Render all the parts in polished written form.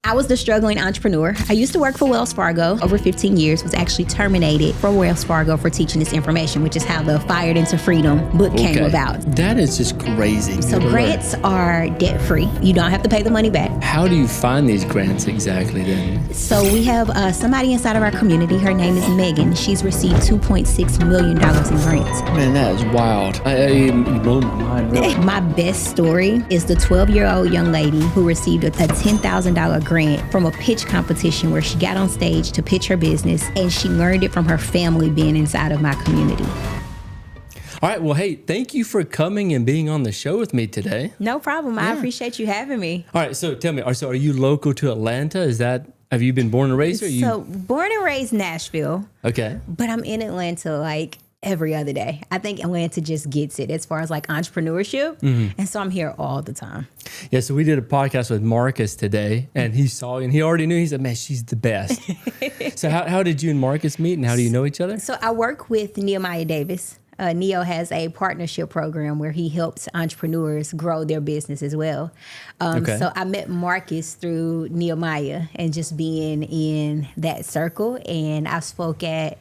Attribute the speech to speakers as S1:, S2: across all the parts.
S1: I was the struggling entrepreneur. I used to work for Wells Fargo over 15 years, was actually terminated from Wells Fargo for teaching this information, which is how the Fired into Freedom book came about.
S2: That is just crazy.
S1: So grants are debt-free. You don't have to pay the money back.
S2: How do you find these grants exactly then?
S1: So we have somebody inside of our community. Her name is Megan. She's received $2.6 million in grants.
S2: Man, that is wild. You blow my mind, really.
S1: My best story is the 12-year-old young lady who received a $10,000 grant from a pitch competition where she got on stage to pitch her business, and she learned it from her family being inside of my community.
S2: All right. Well, hey, thank you for coming and being on the show with me today.
S1: No problem. Yeah. I appreciate you having me.
S2: All right. So tell me, are you local to Atlanta? Have you been born and raised?
S1: Born and raised Nashville.
S2: Okay.
S1: But I'm in Atlanta like every other day. I think Atlanta just gets it as far as like entrepreneurship. Mm-hmm. And so I'm here all the time.
S2: Yeah. So we did a podcast with Marcus today, and he saw you and he already knew. He said, man, she's the best. So how did you and Marcus meet, and how do you know each other?
S1: So I work with Nehemiah Davis. Neo has a partnership program where he helps entrepreneurs grow their business as well. So I met Marcus through Nehemiah and just being in that circle. And I spoke at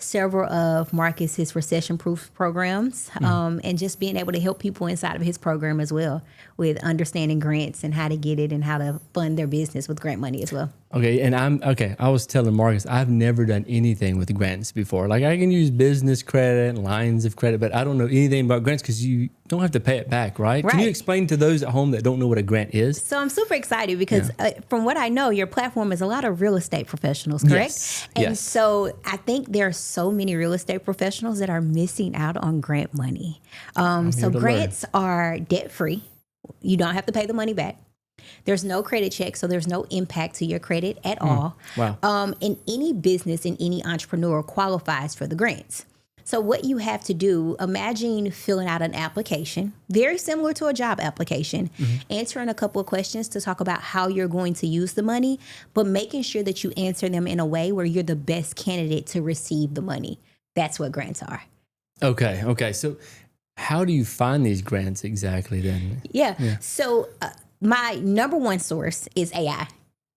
S1: several of Marcus's recession-proof programs, and just being able to help people inside of his program as well with understanding grants and how to get it and how to fund their business with grant money as well.
S2: Okay, and I was telling Marcus, I've never done anything with grants before. Like I can use business credit, lines of credit, but I don't know anything about grants because you don't have to pay it back, right? Can you explain to those at home that don't know what a grant is?
S1: So I'm super excited because from what I know, your platform is a lot of real estate professionals, correct?
S2: Yes.
S1: And so I think there are so many real estate professionals that are missing out on grant money. So grants are debt-free. You don't have to pay the money back. There's no credit check, so there's no impact to your credit at all.
S2: Wow.
S1: And any business and any entrepreneur qualifies for the grants. So what you have to do, imagine filling out an application, very similar to a job application, answering a couple of questions to talk about how you're going to use the money, but making sure that you answer them in a way where you're the best candidate to receive the money. That's what grants are. Okay. So how do you find these grants exactly then? Yeah. So my number one source is AI.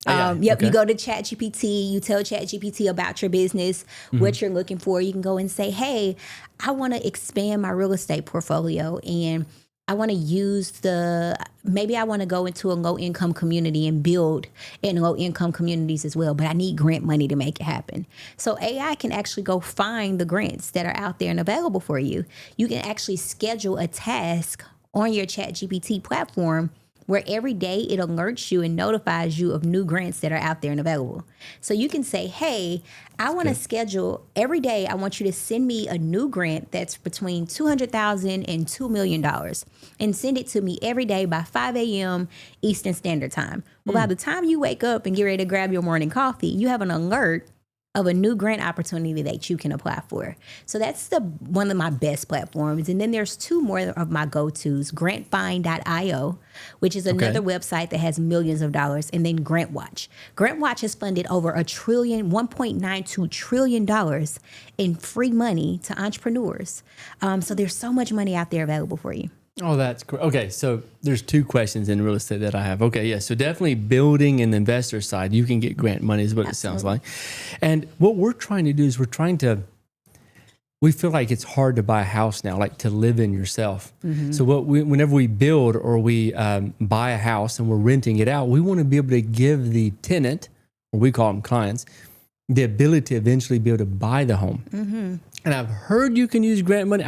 S1: You go to ChatGPT, you tell ChatGPT about your business, what you're looking for. You can go and say, hey, I want to expand my real estate portfolio and I want to maybe I want to go into a low income community and build in low income communities as well, but I need grant money to make it happen. So AI can actually go find the grants that are out there and available for you. You can actually schedule a task on your ChatGPT platform where every day it alerts you and notifies you of new grants that are out there and available. So you can say, hey, I want to schedule every day. I want you to send me a new grant that's between $200,000 and $2 million and send it to me every day by 5 a.m. Eastern Standard Time. Well, by the time you wake up and get ready to grab your morning coffee, you have an alert of a new grant opportunity that you can apply for. So that's one of my best platforms. And then there's two more of my go-tos, grantfind.io, which is another website that has millions of dollars, and then GrantWatch. GrantWatch has funded over $1.92 trillion in free money to entrepreneurs. So there's so much money out there available for you.
S2: Oh, that's great. Okay, so there's two questions in real estate that I have. Okay, yeah, so definitely building and the investor side, you can get grant money is what it sounds like. And what we're trying to do is we feel like it's hard to buy a house now, like to live in yourself. So whenever we build or we buy a house and we're renting it out, we want to be able to give the tenant, or we call them clients, the ability to eventually be able to buy the home. And I've heard you can use grant money.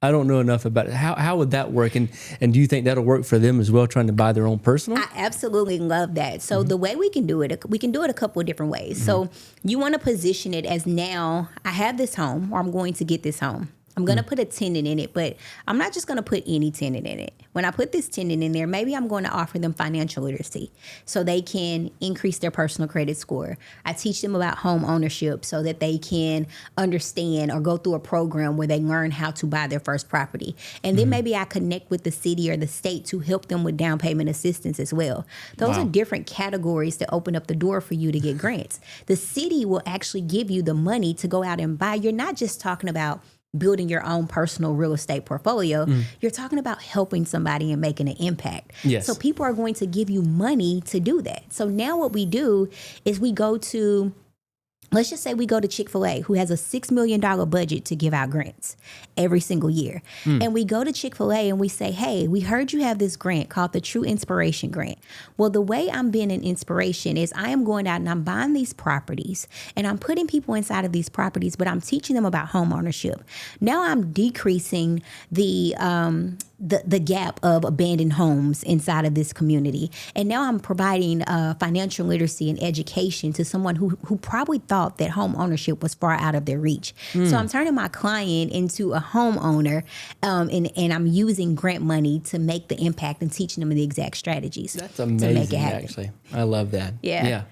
S2: I don't know enough about it. How would that work? And do you think that'll work for them as well, trying to buy their own personal?
S1: I absolutely love that. So the way we can do it a couple of different ways. So you want to position it as, now I have this home, or I'm going to get this home. I'm going to put a tenant in it, but I'm not just going to put any tenant in it. When I put this tenant in there, maybe I'm going to offer them financial literacy so they can increase their personal credit score. I teach them about home ownership so that they can understand or go through a program where they learn how to buy their first property. And then maybe I connect with the city or the state to help them with down payment assistance as well. Those are different categories that open up the door for you to get grants. The city will actually give you the money to go out and buy. You're not just talking about building your own personal real estate portfolio. You're talking about helping somebody and making an impact.
S2: Yes.
S1: So people are going to give you money to do that. So now what we do is we go to, let's just say we go to Chick-fil-A, who has a $6 million budget to give out grants every single year. And we go to Chick-fil-A and we say, hey, we heard you have this grant called the True Inspiration Grant. Well, the way I'm being an inspiration is I am going out and I'm buying these properties and I'm putting people inside of these properties, but I'm teaching them about home ownership. Now I'm decreasing the gap of abandoned homes inside of this community. And now I'm providing financial literacy and education to someone who probably thought that home ownership was far out of their reach. So I'm turning my client into a homeowner, and I'm using grant money to make the impact and teaching them the exact strategies.
S2: That's amazing,
S1: to make it happen.
S2: actually. I love that.
S1: Yeah.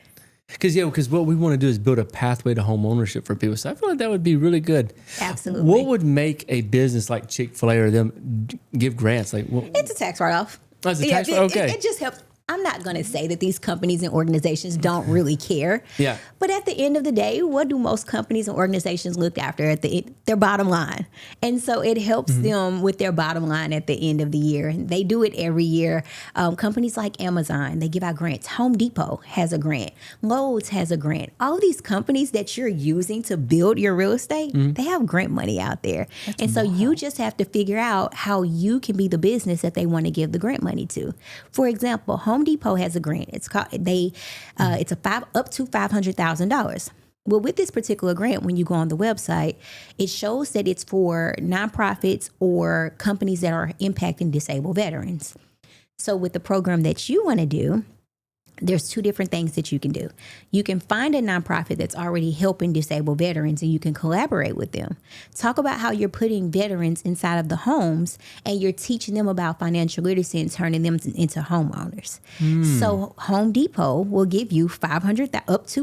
S2: Because what we want to do is build a pathway to home ownership for people. So I feel like that would be really good.
S1: Absolutely.
S2: What would make a business like Chick-fil-A or them give grants? Like,
S1: It's a tax write-off.
S2: Oh, it's a tax write-off? Okay.
S1: It just helps. I'm not going to say that these companies and organizations don't really care.
S2: Yeah.
S1: But at the end of the day, what do most companies and organizations look after at their bottom line? And so it helps them with their bottom line at the end of the year. And they do it every year. Companies like Amazon, they give out grants. Home Depot has a grant. Lowe's has a grant. All of these companies that you're using to build your real estate, they have grant money out there. So you just have to figure out how you can be the business that they want to give the grant money to. For example, Home Depot has a grant. It's called it's up to $500,000. Well, with this particular grant, when you go on the website, it shows that it's for nonprofits or companies that are impacting disabled veterans. So with the program that you want to do, there's two different things that you can do. You can find a nonprofit that's already helping disabled veterans and you can collaborate with them. Talk about how you're putting veterans inside of the homes and you're teaching them about financial literacy and turning them into homeowners. So Home Depot will give you up to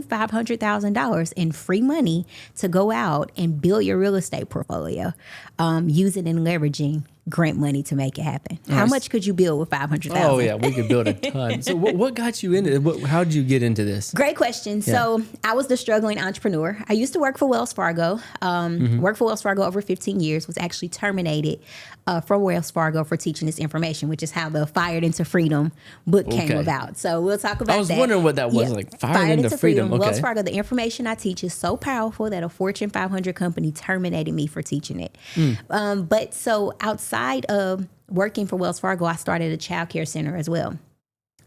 S1: $500,000 in free money to go out and build your real estate portfolio, using and leveraging grant money to make it happen. How much could you build with $500,000?
S2: Oh yeah, we could build a ton. So what got you into it? How did you get into this?
S1: Great question. Yeah. So I was the struggling entrepreneur. I used to work for Wells Fargo. Worked for Wells Fargo over 15 years. Was actually terminated from Wells Fargo for teaching this information, which is how the Fired into Freedom book came about. So we'll talk about that.
S2: I was wondering what that was, like Fired into Freedom. Okay.
S1: Wells Fargo, the information I teach is so powerful that a Fortune 500 company terminated me for teaching it. But so outside of working for Wells Fargo, I started a child care center as well.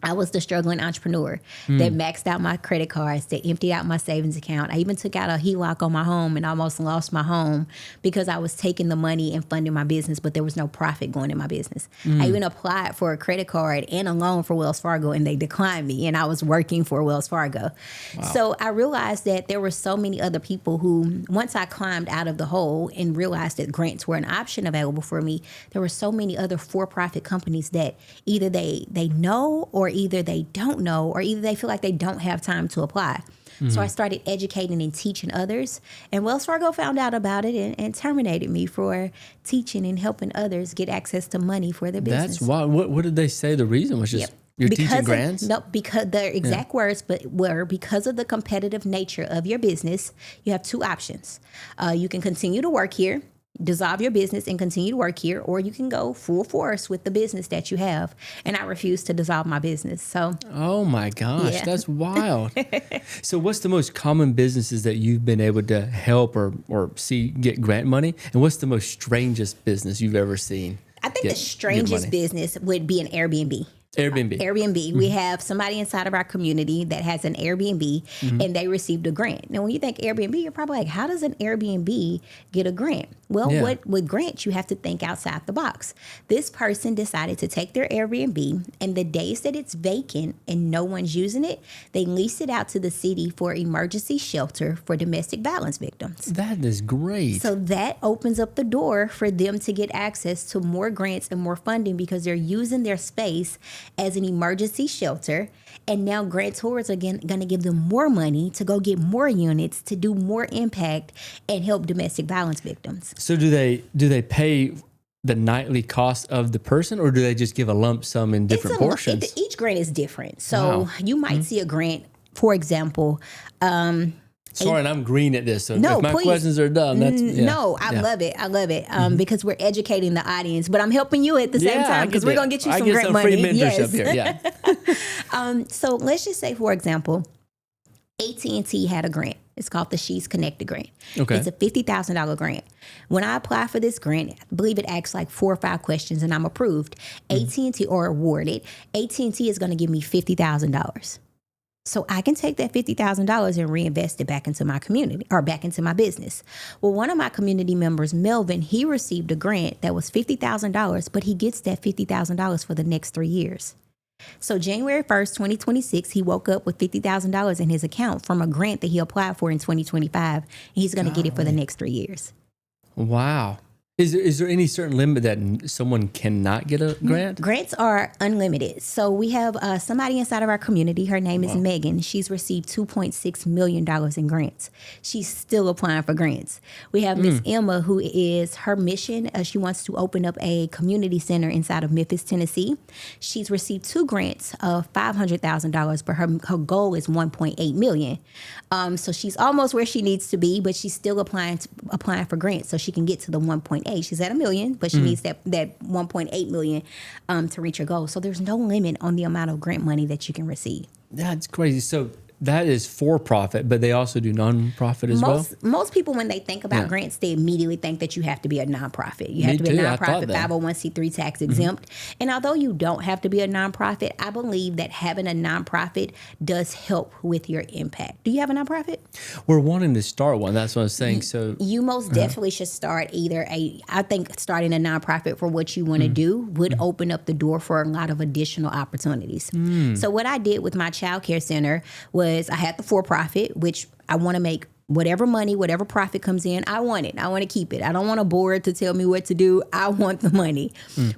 S1: I was the struggling entrepreneur that maxed out my credit cards, that emptied out my savings account. I even took out a HELOC on my home and almost lost my home because I was taking the money and funding my business, but there was no profit going in my business. I even applied for a credit card and a loan for Wells Fargo and they declined me, and I was working for Wells Fargo. Wow. So I realized that there were so many other people who, once I climbed out of the hole and realized that grants were an option available for me, there were so many other for-profit companies that either they know or either they don't know, or either they feel like they don't have time to apply. So I started educating and teaching others, and Wells Fargo found out about it and terminated me for teaching and helping others get access to money for their business.
S2: That's why. What did they say the reason was? Just you're teaching grants?
S1: No, because their exact words were because of the competitive nature of your business, you have two options. You can continue to work here, dissolve your business and continue to work here, or you can go full force with the business that you have. And I refuse to dissolve my business. So,
S2: oh my gosh, that's wild. So what's the most common businesses that you've been able to help or see get grant money? And what's the most strangest business you've ever seen?
S1: I think the strangest business would be an Airbnb.
S2: Airbnb.
S1: We have somebody inside of our community that has an Airbnb and they received a grant. Now, when you think Airbnb, you're probably like, how does an Airbnb get a grant? Well, with grants, you have to think outside the box. This person decided to take their Airbnb, and the days that it's vacant and no one's using it, they lease it out to the city for emergency shelter for domestic violence victims.
S2: That is great.
S1: So that opens up the door for them to get access to more grants and more funding because they're using their space as an emergency shelter. And now grantors are going to give them more money to go get more units to do more impact and help domestic violence victims.
S2: So do they pay the nightly cost of the person, or do they just give a lump sum in different portions?
S1: Each grant is different. So you might see a grant, for example,
S2: Sorry, and I'm green at this. So
S1: No,
S2: if my
S1: please.
S2: questions are dumb, that's
S1: No, I love it. I love it because we're educating the audience, but I'm helping you at the same time because we're going to get you some great money.
S2: Free mentorship here. Yeah.
S1: So let's just say, for example, AT&T had a grant. It's called the She's Connected grant.
S2: Okay.
S1: It's a $50,000 grant. When I apply for this grant, I believe it asks like 4 or 5 questions and I'm approved. AT&T or awarded. AT&T is going to give me $50,000. So I can take that $50,000 and reinvest it back into my community or back into my business. Well, one of my community members, Melvin, he received a grant that was $50,000, but he gets that $50,000 for the next 3 years. So January 1st, 2026, he woke up with $50,000 in his account from a grant that he applied for in 2025. And he's going to get it for the next 3 years.
S2: Wow. Is there any certain limit that someone cannot get a grant?
S1: Grants are unlimited. So we have somebody inside of our community. Her name is Megan. She's received $2.6 million in grants. She's still applying for grants. We have Miss Emma, who is her mission. She wants to open up a community center inside of Memphis, Tennessee. She's received 2 grants of $500,000, but her goal is $1.8 million. So she's almost where she needs to be, but she's still applying for grants so she can get to the 1.8. She's at $1 million, but she needs that 1.8 million to reach her goal. So there's no limit on the amount of grant money that you can receive.
S2: That's crazy. So that is for profit, but they also do non-profit as well?
S1: Most people, when they think about grants, they immediately think that you have to be a nonprofit. You have to be a nonprofit, 501c3 tax exempt. And although you don't have to be a nonprofit, I believe that having a nonprofit does help with your impact. Do you have a nonprofit?
S2: We're wanting to start one. That's what I was saying. So
S1: you most definitely should start I think starting a nonprofit for what you want to do would open up the door for a lot of additional opportunities. So what I did with my childcare center was I had the for-profit, which I want to make whatever money, whatever profit comes in, I want it. I want to keep it. I don't want a board to tell me what to do. I want the money.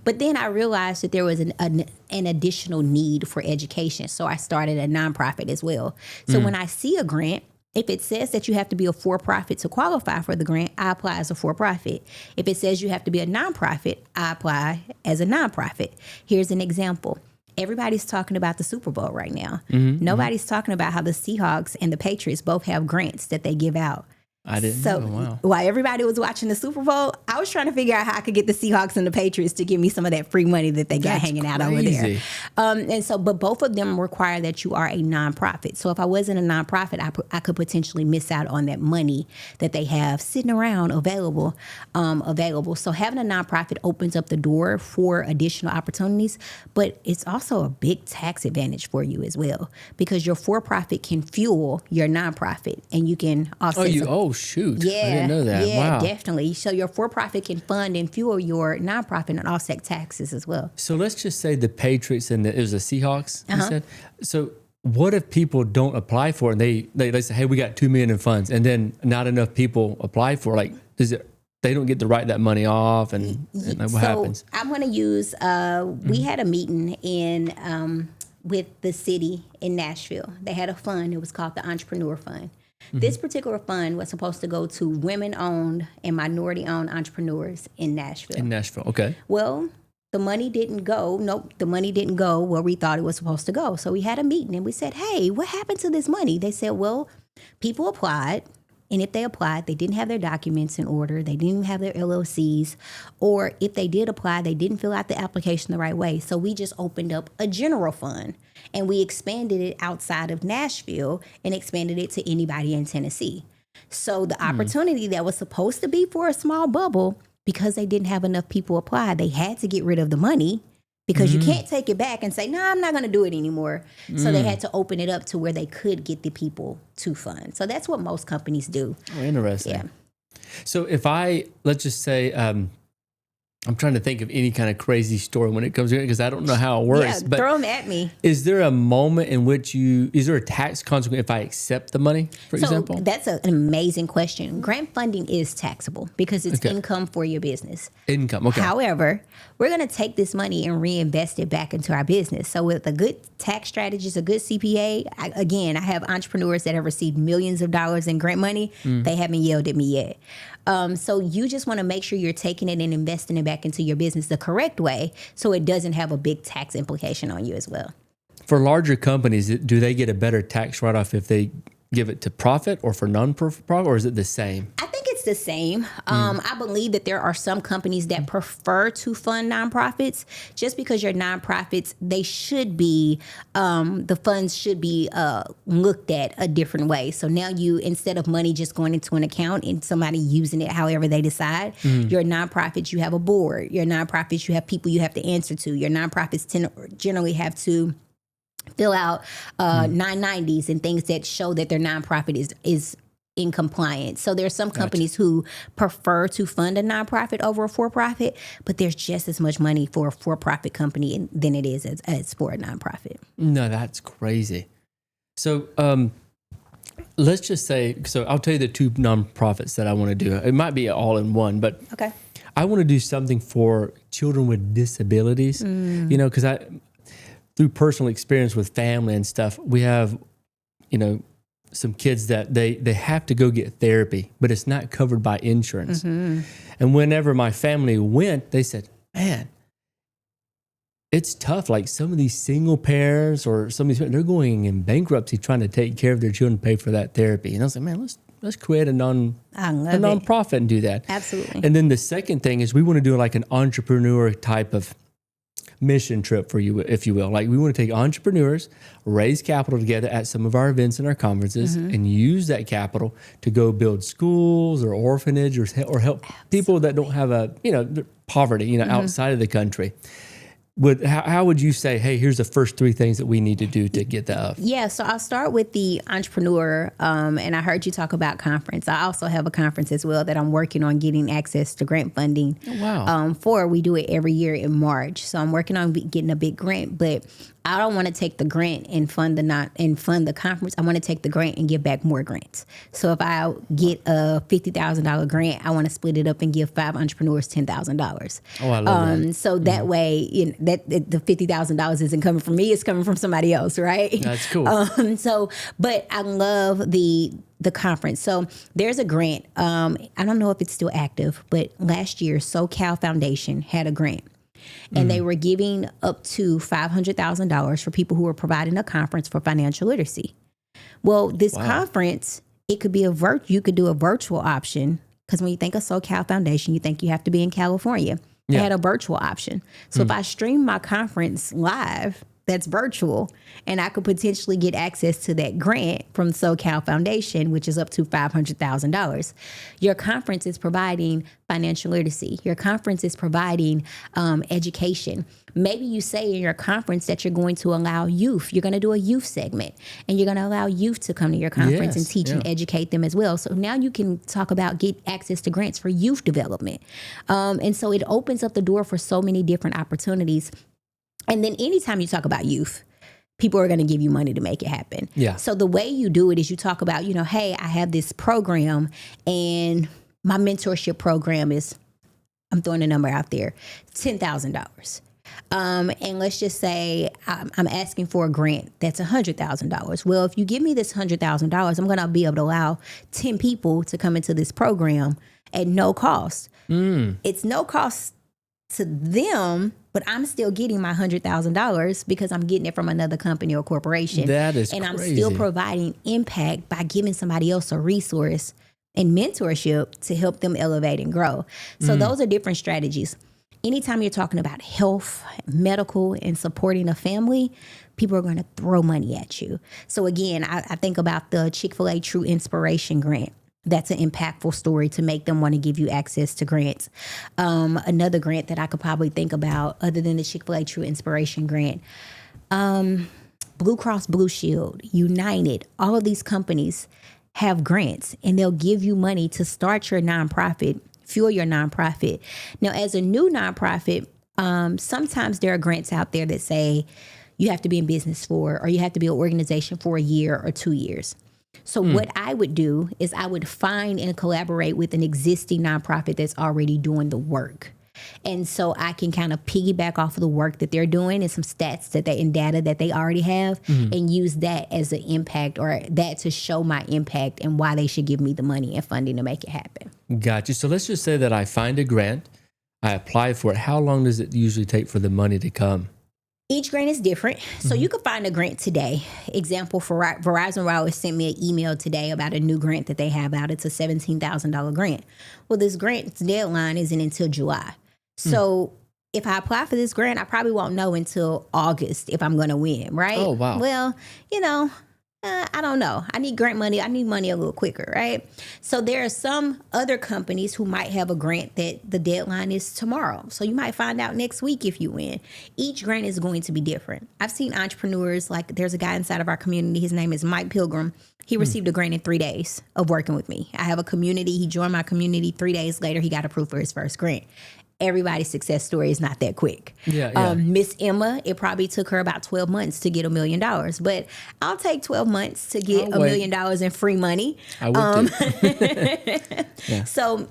S1: But then I realized that there was an additional need for education. So I started a nonprofit as well. So when I see a grant, if it says that you have to be a for-profit to qualify for the grant, I apply as a for-profit. If it says you have to be a nonprofit, I apply as a nonprofit. Here's an example. Everybody's talking about the Super Bowl right now. Nobody's talking about how the Seahawks and the Patriots both have grants that they give out.
S2: I didn't know. Wow.
S1: While everybody was watching the Super Bowl, I was trying to figure out how I could get the Seahawks and the Patriots to give me some of that free money that they got hanging out over there. But both of them require that you are a nonprofit. So if I wasn't a nonprofit, I could potentially miss out on that money that they have sitting around available. So having a nonprofit opens up the door for additional opportunities, but it's also a big tax advantage for you as well because your for-profit can fuel your nonprofit and you can offset
S2: shoot.
S1: Yeah,
S2: I didn't know that.
S1: Yeah,
S2: wow.
S1: Definitely. So your for-profit can fund and fuel your nonprofit and offset taxes as well.
S2: So let's just say the Patriots and it was the Seahawks, you said? So what if people don't apply for it and they say, hey, we got $2 million in funds and then not enough people apply for it? Like, they don't get to write that money off and like, what happens?
S1: I'm going to use, we had a meeting with the city in Nashville. They had a fund. It was called the Entrepreneurial Fund. This particular fund was supposed to go to women-owned and minority-owned entrepreneurs in Nashville.
S2: In Nashville, okay.
S1: Well, the money didn't go. Nope, the money didn't go where we thought it was supposed to go. So we had a meeting and we said, hey, what happened to this money? They said, well, people applied. And if they applied, they didn't have their documents in order. They didn't have their LLCs. Or if they did apply, they didn't fill out the application the right way. So we just opened up a general fund and we expanded it outside of Nashville and expanded it to anybody in Tennessee. So the opportunity that was supposed to be for a small bubble, because they didn't have enough people apply, they had to get rid of the money. Because you can't take it back and say, no, I'm not going to do it anymore. So they had to open it up to where they could get the people to fund. So that's what most companies do.
S2: Oh, interesting.
S1: Yeah.
S2: So if let's just say, I'm trying to think of any kind of crazy story when it comes to it because I don't know how it works.
S1: Yeah,
S2: but
S1: throw them at me.
S2: Is there a moment in which is there a tax consequence if I accept the money, for example?
S1: That's an amazing question. Grant funding is taxable because it's income for your business.
S2: Income, okay.
S1: However, we're going to take this money and reinvest it back into our business. So with a good tax strategist, a good CPA, I have entrepreneurs that have received millions of dollars in grant money. They haven't yelled at me yet. So you just want to make sure you're taking it and investing it back into your business the correct way so it doesn't have a big tax implication on you as well.
S2: For larger companies, do they get a better tax write-off if they give it to profit or for non-profit, or is it the same?
S1: I think it's the same. I believe that there are some companies that prefer to fund nonprofits just because your nonprofits, they should be, the funds should be looked at a different way. So now you, instead of money just going into an account and somebody using it however they decide, your nonprofits, you have a board. Your nonprofits, you have people you have to answer to. Your nonprofits generally have to fill out 990s and things that show that their nonprofit is in compliance. So there are some companies who prefer to fund a nonprofit over a for-profit, but there's just as much money for a for-profit company than it is as for a nonprofit.
S2: No, that's crazy. So let's just say, so I'll tell you the two nonprofits that I want to do. It might be all in one, but
S1: Okay.
S2: I want to do something for children with disabilities, you know, because through personal experience with family and stuff, we have, you know, some kids that they have to go get therapy, but it's not covered by insurance. And whenever my family went, they said, man, it's tough. Like some of these single parents or some of these, they're going in bankruptcy trying to take care of their children, pay for that therapy. And I was like, man, let's create a nonprofit and do that.
S1: Absolutely.
S2: And then the second thing is we want to do like an entrepreneur type of mission trip for you, if you will. Like we want to take entrepreneurs, raise capital together at some of our events and our conferences, and use that capital to go build schools or orphanage or help people that don't have poverty, outside of the country. How would you say, hey, here's the first three things that we need to do to get that up?
S1: Yeah, so I'll start with the entrepreneur, and I heard you talk about conference. I also have a conference as well that I'm working on getting access to grant funding.
S2: Oh, wow.
S1: For. We do it every year in March, so I'm working on getting a big grant, but I don't want to take the grant and fund the conference. I want to take the grant and give back more grants. So if I get a $50,000 grant, I want to split it up and give 5 entrepreneurs $10,000.
S2: Oh, I love that.
S1: So that way, that the $50,000 isn't coming from me; it's coming from somebody else, right?
S2: That's cool.
S1: But I love the conference. So there's a grant. I don't know if it's still active, but last year, SoCal Foundation had a grant. And they were giving up to $500,000 for people who were providing a conference for financial literacy. Well, this conference, it could be you could do a virtual option, because when you think of SoCal Foundation, you think you have to be in California. They had a virtual option. So if I stream my conference live, that's virtual, and I could potentially get access to that grant from SoCal Foundation, which is up to $500,000. Your conference is providing financial literacy. Your conference is providing education. Maybe you say in your conference that you're going to allow youth. You're going to do a youth segment, and you're going to allow youth to come to your conference and teach and educate them as well. So now you can talk about get access to grants for youth development. And so it opens up the door for so many different opportunities. And then anytime you talk about youth, people are going to give you money to make it happen. Yeah. So the way you do it is you talk about, hey, I have this program, and my mentorship program is, I'm throwing a number out there, $10,000. And let's just say I'm asking for a grant that's $100,000. Well, if you give me this $100,000, I'm going to be able to allow 10 people to come into this program at no cost. It's no cost to them, but I'm still getting my $100,000 because I'm getting it from another company or corporation.
S2: That is
S1: and
S2: crazy.
S1: I'm still providing impact by giving somebody else a resource and mentorship to help them elevate and grow. So those are different strategies. Anytime you're talking about health, medical, and supporting a family, people are going to throw money at you. So again, I think about the Chick-fil-A True Inspiration Grant. That's an impactful story to make them want to give you access to grants. Another grant that I could probably think about other than the Chick-fil-A True Inspiration Grant, Blue Cross Blue Shield, United, all of these companies have grants, and they'll give you money to start your nonprofit, fuel your nonprofit. Now, as a new nonprofit, sometimes there are grants out there that say you have to be in business or you have to be an organization for a year or 2 years. So what I would do is I would find and collaborate with an existing nonprofit that's already doing the work. And so I can kind of piggyback off of the work that they're doing and some stats and data that they already have and use that as an impact, or that to show my impact and why they should give me the money and funding to make it happen.
S2: Gotcha. So let's just say that I find a grant, I apply for it. How long does it usually take for the money to come?
S1: Each grant is different. So you could find a grant today. Example, for Verizon Wireless sent me an email today about a new grant that they have out. It's a $17,000 grant. Well, this grant's deadline isn't until July. So if I apply for this grant, I probably won't know until August if I'm going to win, right?
S2: Oh, wow.
S1: Well, I don't know. I need grant money. I need money a little quicker, right? So there are some other companies who might have a grant that the deadline is tomorrow. So you might find out next week if you win. Each grant is going to be different. I've seen entrepreneurs, like there's a guy inside of our community. His name is Mike Pilgrim. He received a grant in 3 days of working with me. I have a community. He joined my community. 3 days later, he got approved for his first grant. Everybody's success story is not that quick. Miss Emma, it probably took her about 12 months to get $1 million, but I'll take 12 months to get $1 million in free money.
S2: I would
S1: So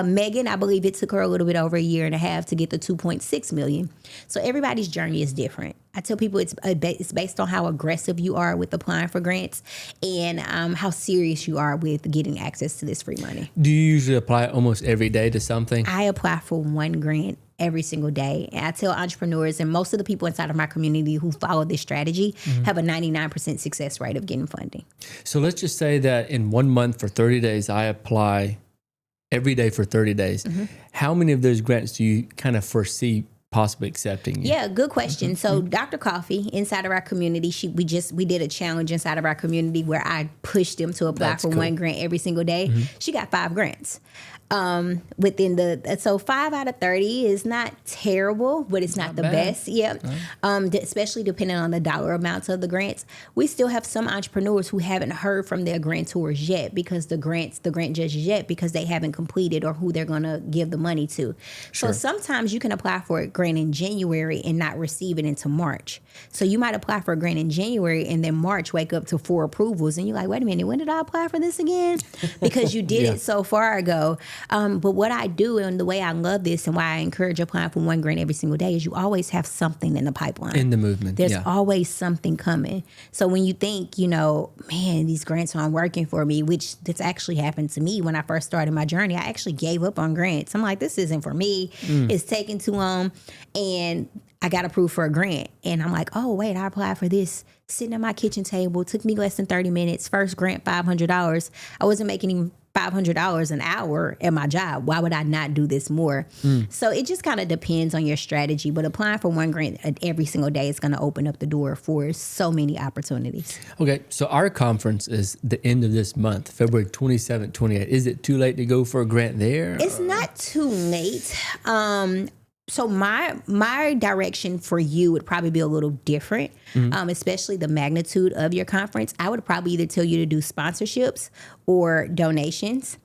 S1: Megan, I believe it took her a little bit over a year and a half to get the 2.6 million. So everybody's journey is different. I tell people it's based on how aggressive you are with applying for grants and how serious you are with getting access to this free money.
S2: Do you usually apply almost every day to something?
S1: I apply for one grant every single day. And I tell entrepreneurs, and most of the people inside of my community who follow this strategy have a 99% success rate of getting funding.
S2: So let's just say that in 1 month for 30 days, I apply every day for 30 days. How many of those grants do you kind of foresee possibly accepting you?
S1: Yeah, good question. So Dr. Coffee, inside of our community, we did a challenge inside of our community where I pushed them to apply for one grant every single day. She got 5 grants. So 5 out of 30 is not terrible, but it's not the best. Yeah. Especially depending on the dollar amounts of the grants. We still have some entrepreneurs who haven't heard from their grantors yet because the grant judges yet because they haven't completed or who they're going to give the money to. So sometimes you can apply for a grant in January and not receive it until March. So you might apply for a grant in January and then March wake up to 4 approvals and you're like, wait a minute, when did I apply for this again? Because you did it so far ago. But what I do and the way I love this and why I encourage applying for one grant every single day is you always have something in the pipeline.
S2: In the movement.
S1: There's always something coming. So when you think, man, these grants aren't working for me, which that's actually happened to me when I first started my journey. I actually gave up on grants. I'm like, this isn't for me. It's taking too long. And I got approved for a grant. And I'm like, oh, wait, I applied for this. Sitting at my kitchen table. It took me less than 30 minutes. First grant, $500. I wasn't making even $500 an hour at my job. Why would I not do this more? So it just kind of depends on your strategy. But applying for one grant every single day is going to open up the door for so many opportunities. Okay.
S2: So our conference is the end of this month, February 27th, 28th. Is it too late to go for a grant there?
S1: It's not too late. So my direction for you would probably be a little different, especially the magnitude of your conference. I would probably either tell you to do sponsorships or donations.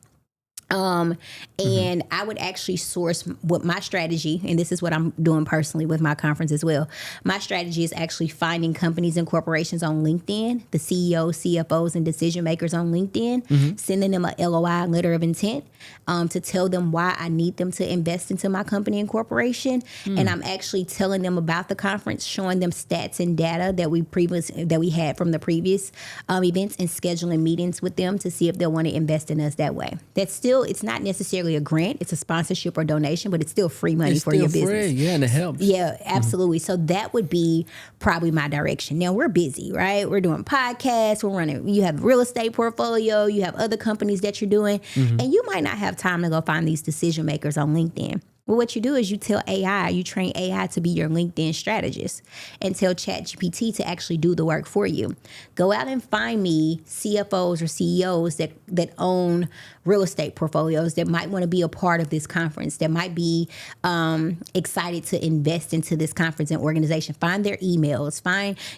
S1: And I would actually source what my strategy, and this is what I'm doing personally with my conference as well. My strategy is actually finding companies and corporations on LinkedIn, the CEOs, CFOs, and decision makers on LinkedIn, sending them a LOI, letter of intent, to tell them why I need them to invest into my company and corporation. And I'm actually telling them about the conference, showing them stats and data that we had from the previous events, and scheduling meetings with them to see if they'll want to invest in us that way. That's still, it's not necessarily a grant, it's a sponsorship or donation, but it's still free money for your business.
S2: Yeah, and it helps.
S1: Yeah, absolutely. So that would be probably my direction. Now we're busy, right? We're doing podcasts, you have real estate portfolio, you have other companies that you're doing, and you might not have time to go find these decision makers on LinkedIn. Well, what you do is you tell AI, you train AI to be your LinkedIn strategist and tell ChatGPT to actually do the work for you. Go out and find me CFOs or CEOs that own real estate portfolios that might want to be a part of this conference, that might be excited to invest into this conference and organization. Find their emails,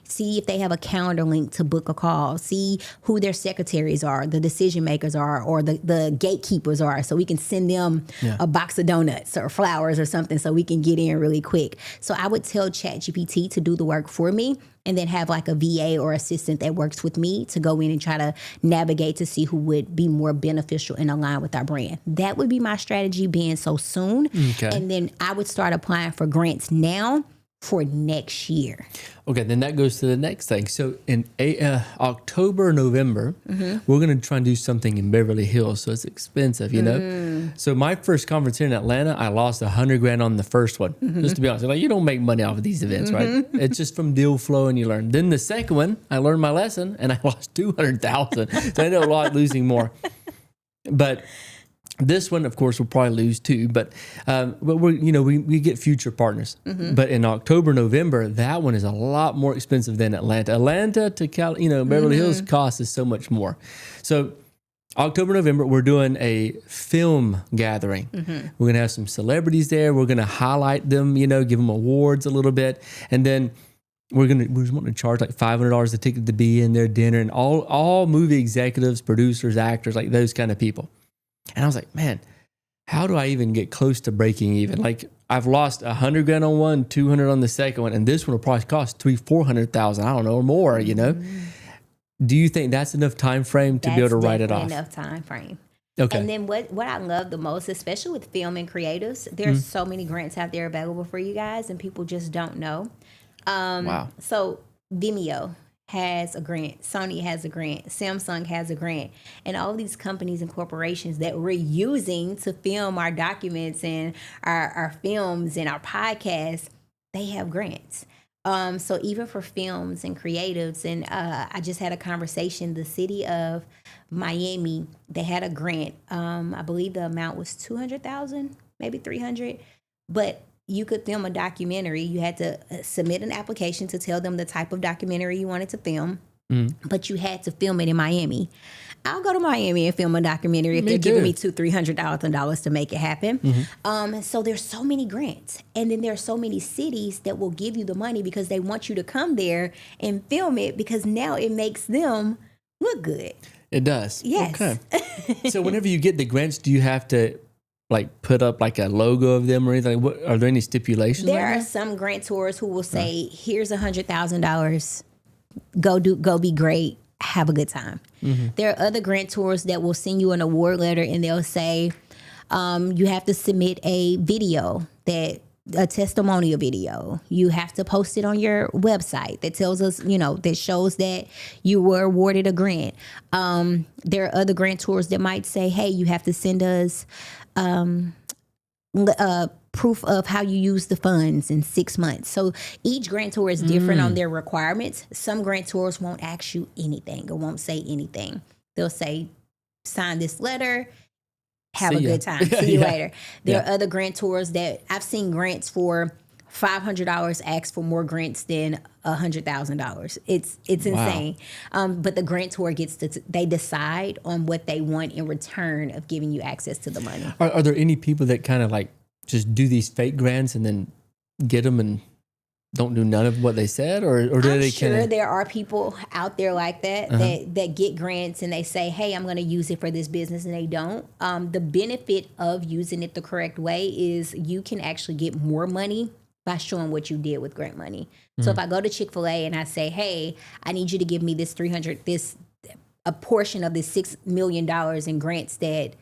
S1: see if they have a calendar link to book a call, see who their secretaries are, the decision makers are, or the gatekeepers are, so we can send them a box of donuts or flowers or something so we can get in really quick. So I would tell ChatGPT to do the work for me and then have like a VA or assistant that works with me to go in and try to navigate to see who would be more beneficial and align with our brand. That would be my strategy, being so soon. Okay. And then I would start applying for grants now for next year.
S2: Okay, then that goes to the next thing. So in October, November, we're going to try and do something in Beverly Hills. So it's expensive, you know? So my first conference here in Atlanta, I lost $100,000 on the first one. Just to be honest, like you don't make money off of these events, right? It's just from deal flow and you learn. Then the second one, I learned my lesson and I lost $200,000. So I ended up losing more. But this one, of course, we'll probably lose too. But we're, we get future partners. But in October, November, that one is a lot more expensive than Atlanta. Atlanta to Beverly Hills cost is so much more. So October, November, we're doing a film gathering. We're going to have some celebrities there. We're going to highlight them, give them awards a little bit. And then we're just wanting to charge like $500 a ticket to be in their dinner, and all movie executives, producers, actors, like those kind of people. And I was like, man, how do I even get close to breaking even? Like I've lost $100,000 on one, $200,000 on the second one, and this one will probably cost $300,000-$400,000, I don't know, or more. Do you think that's enough time frame to be able to write it off?
S1: Enough time frame.
S2: Okay.
S1: And then what I love the most, especially with film and creatives, there's so many grants out there available for you guys, and people just don't know.
S2: Wow.
S1: So Vimeo has a grant, Sony has a grant, Samsung has a grant, and all these companies and corporations that we're using to film our documents and our films and our podcasts, they have grants. So even for films and creatives, and I just had a conversation, the city of Miami, they had a grant. I believe the amount was $200,000, maybe $300,000, but you could film a documentary. You had to submit an application to tell them the type of documentary you wanted to film, but you had to film it in Miami. I'll go to Miami and film a documentary if they're giving me $200,000-$300,000 to make it happen. So there's so many grants, and then there's so many cities that will give you the money because they want you to come there and film it, because now it makes them look good.
S2: It does.
S1: Yes.
S2: Okay. So whenever you get the grants, do you have to put up like a logo of them or anything? Are there any stipulations?
S1: There are some grantors who will say, here's $100,000, go be great, have a good time. There are other grantors that will send you an award letter and they'll say, you have to submit a video, a testimonial video. You have to post it on your website that tells us, that shows that you were awarded a grant. There are other grantors that might say, hey, you have to send us proof of how you use the funds in 6 months. So each grantor is different on their requirements. Some grantors won't ask you anything or won't say anything. They'll say, sign this letter, have a good time, see you later. There are other grantors that I've seen grants for $500 ask for more grants than $100,000. It's insane. But the grantor they decide on what they want in return of giving you access to the money.
S2: Are there any people that kind of just do these fake grants and then get them and don't do none of what they said, or do
S1: I'm
S2: they
S1: sure there are people out there like that that get grants and they say, hey, I'm going to use it for this business, and they don't. The benefit of using it the correct way is you can actually get more money by showing what you did with grant money. So if I go to Chick-fil-A and I say, hey, I need you to give me a portion of this $6 million in grants that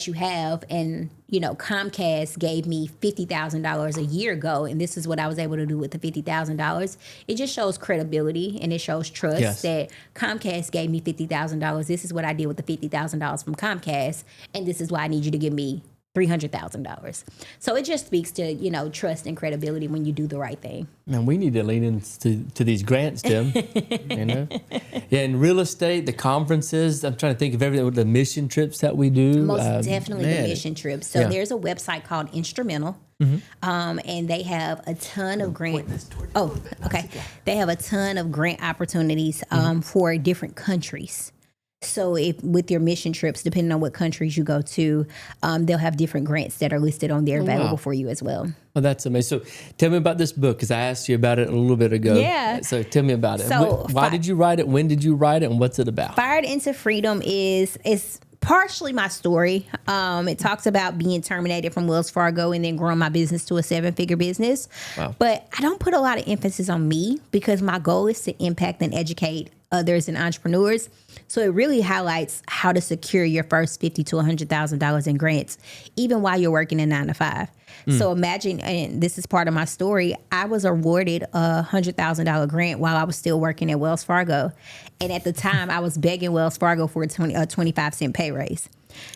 S1: you have, and Comcast gave me $50,000 a year ago, and this is what I was able to do with the $50,000. It just shows credibility and it shows trust that Comcast gave me $50,000. This is what I did with the $50,000 from Comcast, and this is why I need you to give me $300,000. So it just speaks to trust and credibility when you do the right thing.
S2: Man, we need to lean into these grants, Tim. In real estate, the conferences. I'm trying to think of everything with the mission trips that we do.
S1: Most definitely the mission trips. So there's a website called Instrumental, and they have a ton of grants. Oh, okay. They have a ton of grant opportunities for different countries. So if with your mission trips, depending on what countries you go to, they'll have different grants that are listed on there available for you as well.
S2: Oh, that's amazing. So tell me about this book, because I asked you about it a little bit ago.
S1: Yeah.
S2: So tell me about it.
S1: So
S2: why did you write it? When did you write it? And what's it about?
S1: Fired into Freedom is partially my story. It talks about being terminated from Wells Fargo and then growing my business to a 7-figure business. Wow. But I don't put a lot of emphasis on me, because my goal is to impact and educate others and entrepreneurs. So it really highlights how to secure your first $50,000 to $100,000 in grants, even while you're working a 9 to 5. So imagine, and this is part of my story, I was awarded a $100,000 grant while I was still working at Wells Fargo. And at the time, I was begging Wells Fargo for a 25-cent pay raise.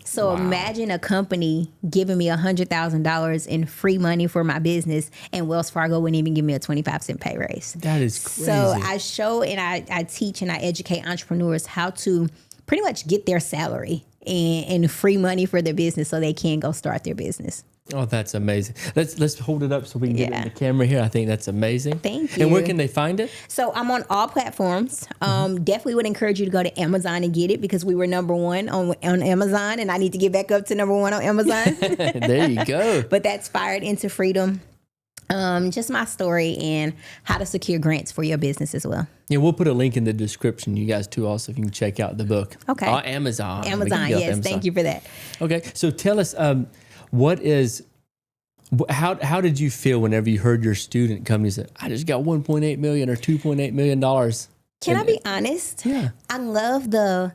S1: So imagine a company giving me $100,000 in free money for my business, and Wells Fargo wouldn't even give me a 25-cent pay raise.
S2: That is crazy.
S1: So I show and I teach and I educate entrepreneurs how to pretty much get their salary and free money for their business so they can go start their business.
S2: Oh, that's amazing. Let's hold it up so we can get it in the camera here. I think that's amazing.
S1: Thank you.
S2: And where can they find it?
S1: So I'm on all platforms. Definitely would encourage you to go to Amazon and get it because we were number one on Amazon, and I need to get back up to number one on Amazon.
S2: There you go.
S1: But that's Fired into Freedom. Just my story and how to secure grants for your business as well.
S2: Yeah, we'll put a link in the description, you guys, too, also, if you can check out the book.
S1: Okay.
S2: Amazon.
S1: Amazon, yes.
S2: Amazon.
S1: Thank you for that.
S2: Okay, so tell us, how did you feel whenever you heard your student come and said, I just got $1.8 million or $2.8 million?
S1: Can I be honest?
S2: Yeah.
S1: I love the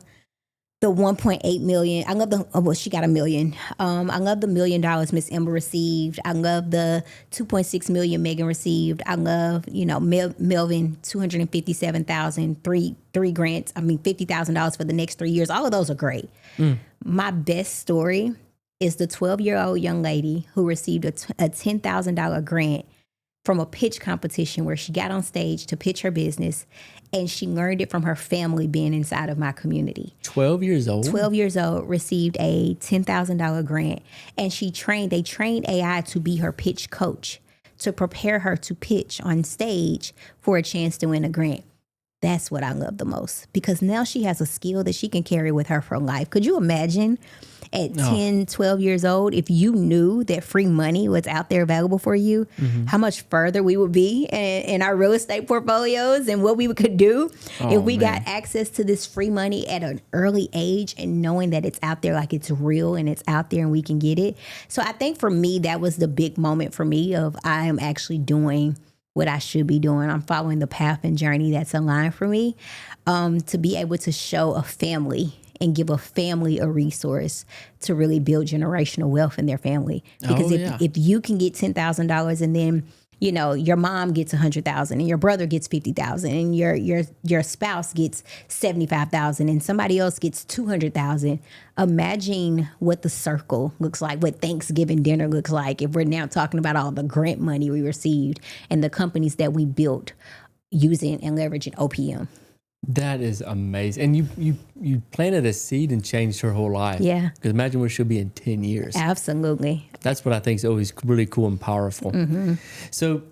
S1: 1.8 million. I love she got $1 million. I love the $1 million Miss Emma received. I love the 2.6 million Megan received. I love, Melvin, 257,000, three grants. I mean, $50,000 for the next 3 years. All of those are great. My best story is the 12-year-old young lady who received a $10,000 grant from a pitch competition where she got on stage to pitch her business, and she learned it from her family being inside of my community.
S2: 12 years old?
S1: 12 years old, received a $10,000 grant, and they trained AI to be her pitch coach to prepare her to pitch on stage for a chance to win a grant. That's what I love the most, because now she has a skill that she can carry with her for life. Could you imagine at 10, 12 years old, if you knew that free money was out there available for you, how much further we would be in our real estate portfolios and what we could do if we got access to this free money at an early age and knowing that it's out there, like it's real and it's out there and we can get it. So I think for me, that was the big moment for me of I am actually doing what I should be doing. I'm following the path and journey that's aligned for me, to be able to show a family and give a family a resource to really build generational wealth in their family. Because if you can get $10,000 and then, your mom gets $100,000 and your brother gets $50,000 and your spouse gets $75,000 and somebody else gets $200,000. Imagine what the circle looks like, what Thanksgiving dinner looks like if we're now talking about all the grant money we received and the companies that we built using and leveraging OPM.
S2: That is amazing. And you planted a seed and changed her whole life.
S1: Yeah.
S2: Because imagine where she'll be in 10 years.
S1: Absolutely.
S2: That's what I think is always really cool and powerful. So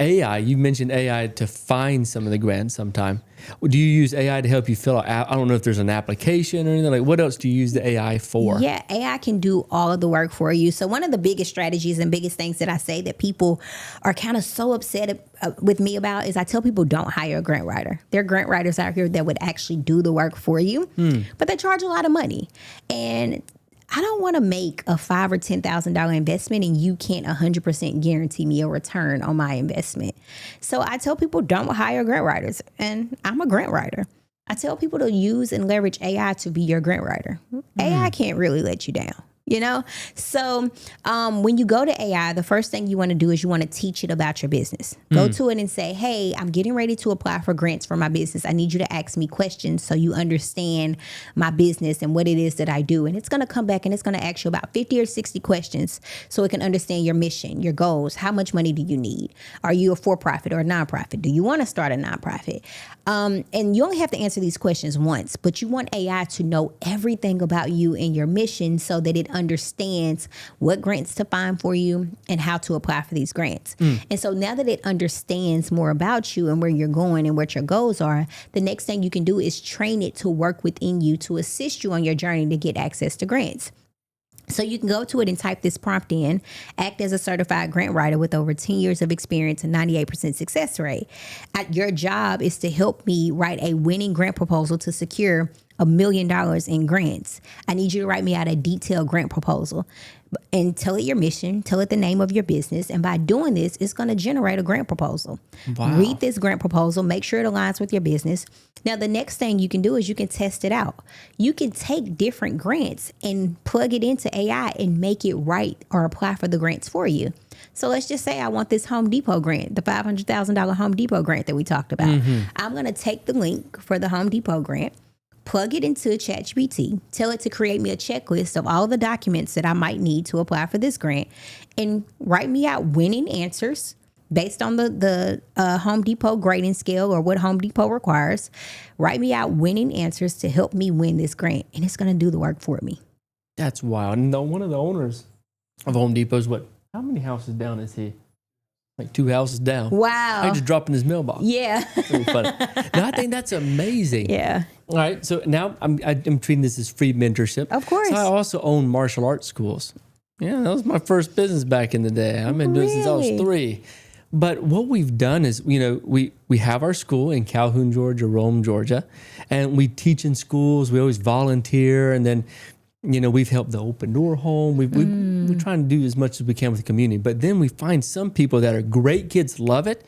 S2: AI, you mentioned AI to find some of the grants sometime. Do you use AI to help you fill out? I don't know if there's an application or anything. Like, what else do you use the AI for?
S1: Yeah, AI can do all of the work for you. So one of the biggest strategies and biggest things that I say that people are kind of so upset with me about is I tell people don't hire a grant writer. There are grant writers out here that would actually do the work for you, but they charge a lot of money. And I don't want to make a $5,000 or $10,000 investment and you can't 100% guarantee me a return on my investment. So I tell people don't hire grant writers, and I'm a grant writer. I tell people to use and leverage AI to be your grant writer. AI can't really let you down. So when you go to AI, the first thing you want to do is you want to teach it about your business. Go to it and say, hey, I'm getting ready to apply for grants for my business. I need you to ask me questions so you understand my business and what it is that I do. And it's going to come back and it's going to ask you about 50 or 60 questions so it can understand your mission, your goals. How much money do you need? Are you a for-profit or a nonprofit? Do you want to start a nonprofit? And you only have to answer these questions once, but you want AI to know everything about you and your mission so that it understands what grants to find for you and how to apply for these grants. And so now that it understands more about you and where you're going and what your goals are, the next thing you can do is train it to work within you to assist you on your journey to get access to grants. So you can go to it and type this prompt in, act as a certified grant writer with over 10 years of experience and 98% success rate. Your job is to help me write a winning grant proposal to secure $1 million in grants. I need you to write me out a detailed grant proposal and tell it your mission, tell it the name of your business. And by doing this, it's going to generate a grant proposal.
S2: Wow.
S1: Read this grant proposal, make sure it aligns with your business. Now, the next thing you can do is you can test it out. You can take different grants and plug it into AI and make it write or apply for the grants for you. So let's just say I want this Home Depot grant, the $500,000 Home Depot grant that we talked about. I'm going to take the link for the Home Depot grant, plug it into ChatGPT, tell it to create me a checklist of all the documents that I might need to apply for this grant, and write me out winning answers based on the Home Depot grading scale or what Home Depot requires. Write me out winning answers to help me win this grant, and it's going to do the work for me.
S2: That's wild. And one of the owners of Home Depot is how many houses down is he? Like 2 houses down.
S1: Wow.
S2: I just dropped in his mailbox.
S1: Yeah.
S2: Really funny. Now, I think that's amazing.
S1: Yeah.
S2: All right. So now I'm treating this as free mentorship.
S1: Of course.
S2: So I also own martial arts schools. Yeah, that was my first business back in the day. I've been doing it since I was 3. But what we've done is, we have our school in Calhoun, Georgia, Rome, Georgia, and we teach in schools. We always volunteer, and then we've helped the Open Door Home. We're trying to do as much as we can with the community. But then we find some people that are great kids, love it.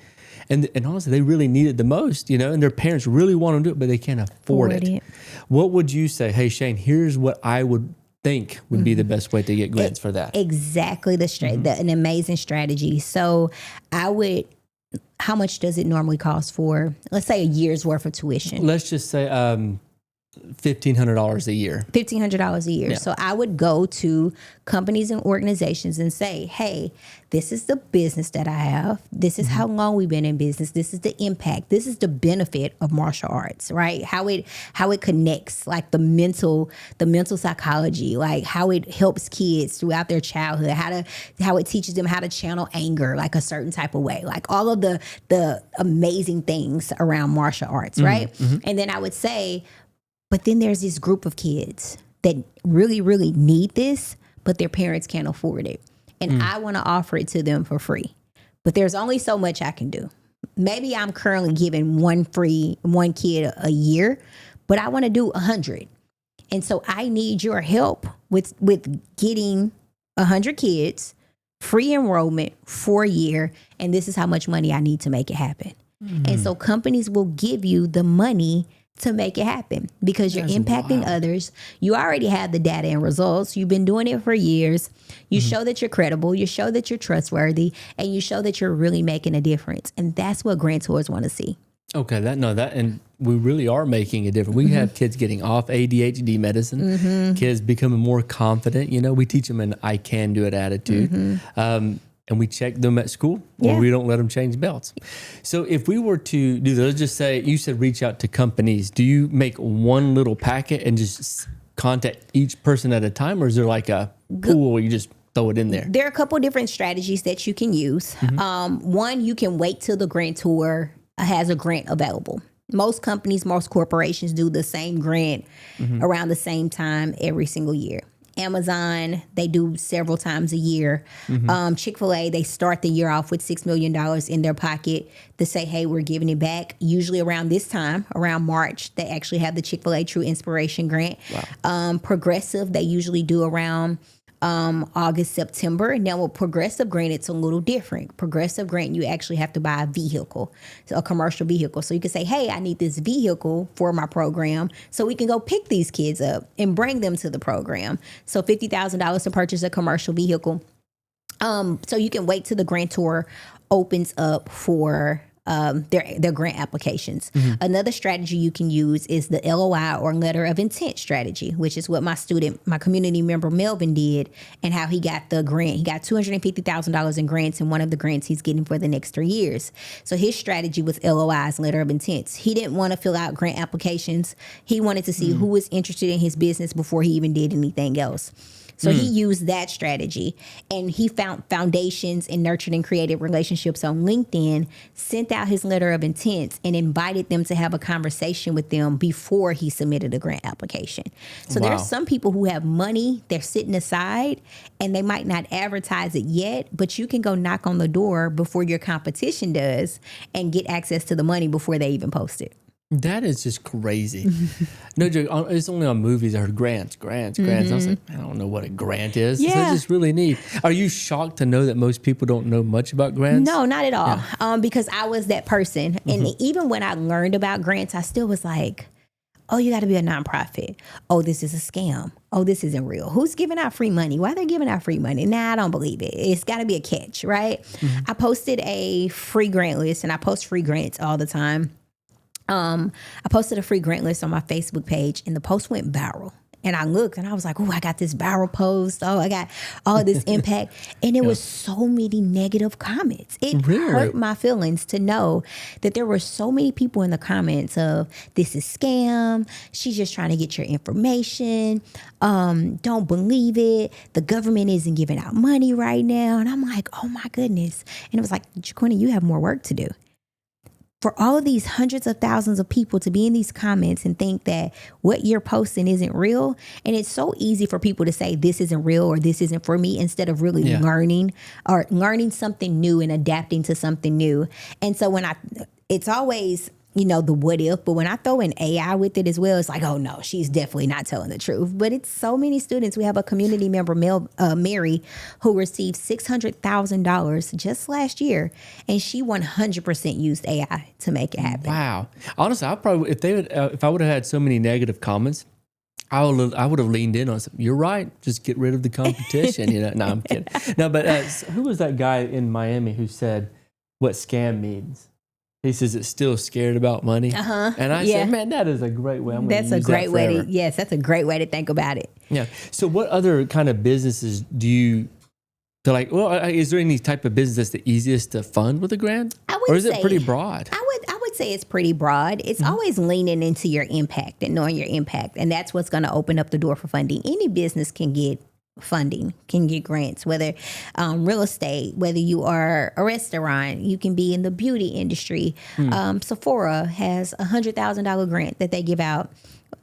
S2: And honestly, they really need it the most, and their parents really want to do it, but they can't afford it. What would you say? Hey, Shane, here's what I would think would be the best way to get grants for that.
S1: Exactly an amazing strategy. So how much does it normally cost for, let's say, a year's worth of tuition?
S2: Let's just say $1,500 a year.
S1: $1,500 a year.
S2: Yeah.
S1: So I would go to companies and organizations and say, hey, this is the business that I have. This is how long we've been in business. This is the impact. This is the benefit of martial arts, right? How it connects, like the mental psychology, like how it helps kids throughout their childhood, how it teaches them how to channel anger like a certain type of way, like all of the amazing things around martial arts, right? And then I would say, but then there's this group of kids that really, really need this, but their parents can't afford it. And I want to offer it to them for free. But there's only so much I can do. Maybe I'm currently giving one kid a year, but I want to do 100. And so I need your help with getting 100 kids, free enrollment for a year. And this is how much money I need to make it happen. And so companies will give you the money to make it happen because you're impacting others. You already have the data and results. You've been doing it for years. You show that you're credible. You show that you're trustworthy, and you show that you're really making a difference. And that's what grantors want to see. Okay,
S2: and we really are making a difference. We have kids getting off ADHD medicine, kids becoming more confident. We teach them an I can do it attitude. And we check them at school, or we don't let them change belts. So if we were to do that, let's just say you said reach out to companies. Do you make one little packet and just contact each person at a time, or is there like a pool where you just throw it in there?
S1: There are a couple different strategies that you can use. One, you can wait till the grantor has a grant available. Most companies, most corporations do the same grant around the same time every single year. Amazon, they do several times a year. Chick-fil-A, they start the year off with $6 million in their pocket to say, hey, we're giving it back. Usually around this time, around March, they actually have the Chick-fil-A True Inspiration Grant. Wow. Progressive, they usually do around August, September. Now with Progressive Grant, it's a little different. Progressive Grant, you actually have to buy a vehicle, so a commercial vehicle. So you can say, hey, I need this vehicle for my program so we can go pick these kids up and bring them to the program. So $50,000 to purchase a commercial vehicle. So you can wait till the grantor opens up for their grant applications. Another strategy you can use is the LOI or letter of intent strategy, which is what my community member Melvin did, and how he got the grant. He got $250,000 in grants, and one of the grants he's getting for the next 3 years. So his strategy was LOIs, letter of intents. He didn't want to fill out grant applications. He wanted to see who was interested in his business before he even did anything else. So he used that strategy, and he found foundations and nurtured and created relationships on LinkedIn, sent out his letter of intent, and invited them to have a conversation with them before he submitted a grant application. So there are some people who have money, they're sitting aside, and they might not advertise it yet, but you can go knock on the door before your competition does and get access to the money before they even post it.
S2: That is just crazy. No joke. It's only on movies. I heard grants. I was like, I don't know what a grant is.
S1: Yeah.
S2: So it's just really neat. Are you shocked to know that most people don't know much about grants?
S1: No, not at all. Because I was that person. And even when I learned about grants, I still was like, oh, you got to be a nonprofit. Oh, this is a scam. Oh, this isn't real. Who's giving out free money? Why are they giving out free money? Nah, I don't believe it. It's got to be a catch, right? I posted a free grant list, and I post free grants all the time. I posted a free grant list on my Facebook page, and the post went viral. And I looked and I was like, oh, I got this viral post. Oh, I got all this impact. And there was so many negative comments. It hurt my feelings to know that there were so many people in the comments of, this is scam. She's just trying to get your information. Don't believe it. The government isn't giving out money right now. And I'm like, oh my goodness. And it was like, Jaquenta, you have more work to do. For all of these hundreds of thousands of people to be in these comments and think that what you're posting isn't real. And it's so easy for people to say this isn't real or this isn't for me, instead of really learning something new and adapting to something new. And so it's always, the what if, but when I throw in AI with it as well, it's like, oh no, she's definitely not telling the truth. But it's so many students. We have a community member, Mary, who received $600,000 just last year, and she 100% used AI to make it happen.
S2: Wow. Honestly, I probably, if I would have had so many negative comments, I would have leaned in on something. You're right. Just get rid of the competition. No, I'm kidding. No, but who was that guy in Miami who said what scam means? He says it's still scared about money. And I said, man, that is a great way.
S1: That's a great way that's a great way to think about it.
S2: Yeah. So what other kind of businesses do you feel like, is there any type of business that's the easiest to fund with a grant? Or is it pretty broad?
S1: I would say it's pretty broad. It's always leaning into your impact and knowing your impact. And that's what's going to open up the door for funding. Any business can get funding, can get grants, whether real estate, whether you are a restaurant, you can be in the beauty industry. Sephora has $100,000 grant that they give out.